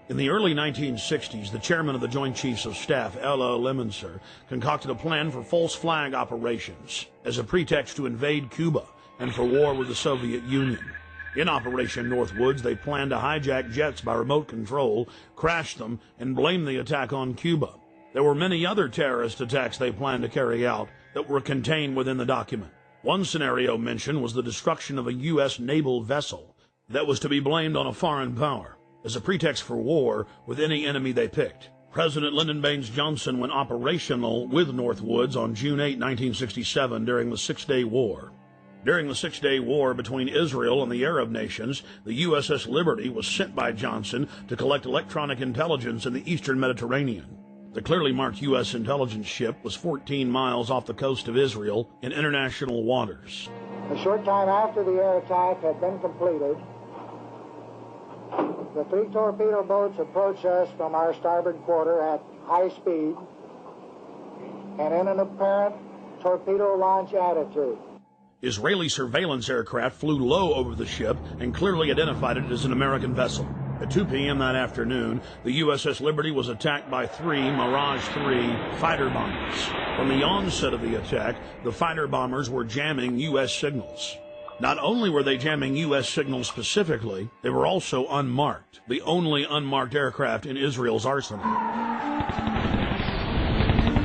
In the early 1960s, the chairman of the Joint Chiefs of Staff, L.O. Lemonster, concocted a plan for false flag operations as a pretext to invade Cuba and for war with the Soviet Union. In Operation Northwoods, they planned to hijack jets by remote control, crash them, and blame the attack on Cuba. There were many other terrorist attacks they planned to carry out that were contained within the document. One scenario mentioned was the destruction of a U.S. naval vessel that was to be blamed on a foreign power as a pretext for war with any enemy they picked. President Lyndon Baines Johnson went operational with Northwoods on June 8, 1967 during the Six-Day War. During the Six-Day War between Israel and the Arab nations, the USS Liberty was sent by Johnson to collect electronic intelligence in the eastern Mediterranean. The clearly marked U.S. intelligence ship was 14 miles off the coast of Israel in international waters. A short time after the air attack had been completed, the 3 torpedo boats approached us from our starboard quarter at high speed and in an apparent torpedo launch attitude. Israeli surveillance aircraft flew low over the ship and clearly identified it as an American vessel. At 2 p.m. that afternoon, the USS Liberty was attacked by 3 Mirage 3 fighter bombers. From the onset of the attack, the fighter bombers were jamming U.S. signals. Not only were they jamming U.S. signals specifically, they were also unmarked, the only unmarked aircraft in Israel's arsenal.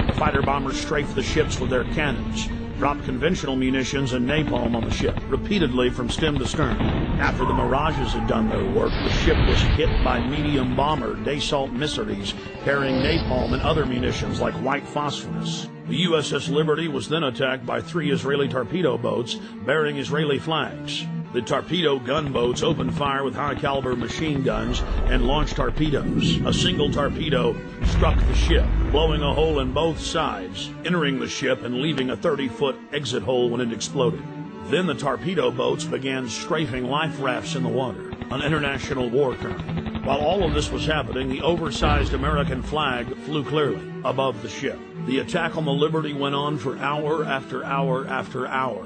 The fighter bombers strafed the ships with their cannons, dropped conventional munitions and napalm on the ship, repeatedly from stem to stern. After the Mirages had done their work, the ship was hit by medium bomber Dassault missiles carrying napalm and other munitions like white phosphorus. The USS Liberty was then attacked by 3 Israeli torpedo boats bearing Israeli flags. The torpedo gunboats opened fire with high-caliber machine guns and launched torpedoes. A single torpedo struck the ship, blowing a hole in both sides, entering the ship and leaving a 30-foot exit hole when it exploded. Then the torpedo boats began strafing life rafts in the water, an international war term. While all of this was happening, the oversized American flag flew clearly above the ship. The attack on the Liberty went on for hour after hour after hour.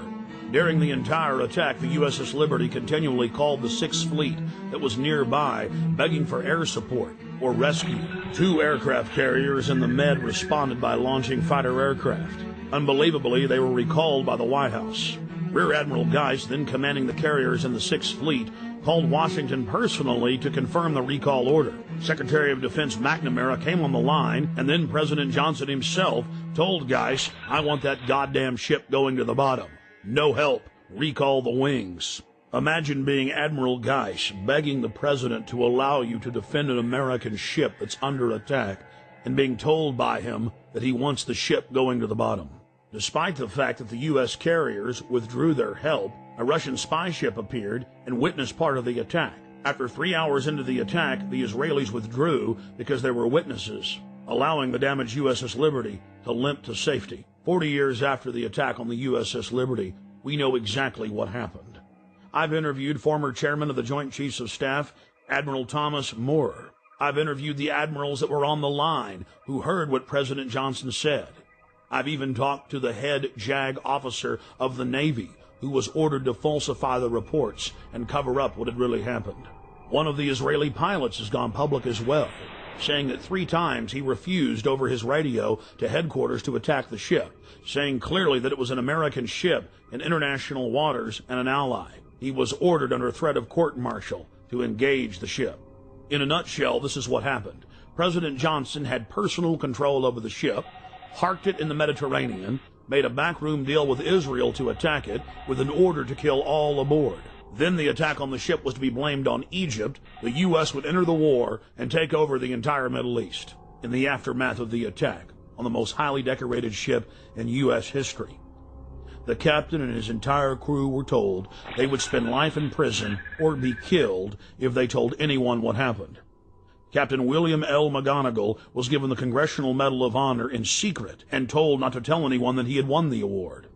During the entire attack, the USS Liberty continually called the Sixth Fleet that was nearby, begging for air support or rescue. 2 aircraft carriers in the Med responded by launching fighter aircraft. Unbelievably, they were recalled by the White House. Rear Admiral Geist, then commanding the carriers in the Sixth Fleet, called Washington personally to confirm the recall order. Secretary of Defense McNamara came on the line, and then President Johnson himself told Geist, "I want that goddamn ship going to the bottom. No help. Recall the wings." Imagine being Admiral Geist begging the president to allow you to defend an American ship that's under attack and being told by him that he wants the ship going to the bottom. Despite the fact that the U.S. carriers withdrew their help, a Russian spy ship appeared and witnessed part of the attack. After 3 hours into the attack, the Israelis withdrew because there were witnesses, allowing the damaged USS Liberty to limp to safety. 40 years after the attack on the USS Liberty, we know exactly what happened. I've interviewed former chairman of the Joint Chiefs of Staff, Admiral Thomas Moore. I've interviewed the admirals that were on the line who heard what President Johnson said. I've even talked to the head JAG officer of the Navy who was ordered to falsify the reports and cover up what had really happened. One of the Israeli pilots has gone public as well, saying that 3 times he refused over his radio to headquarters to attack the ship, saying clearly that it was an American ship in international waters and an ally. He was ordered under threat of court-martial to engage the ship. In a nutshell, this is what happened. President Johnson had personal control over the ship, parked it in the Mediterranean, made a backroom deal with Israel to attack it with an order to kill all aboard. Then the attack on the ship was to be blamed on Egypt. The U.S. would enter the war and take over the entire Middle East in the aftermath of the attack on the most highly decorated ship in U.S. history. The captain and his entire crew were told they would spend life in prison or be killed if they told anyone what happened. Captain William L. McGonigal was given the Congressional Medal of Honor in secret and told not to tell anyone that he had won the award.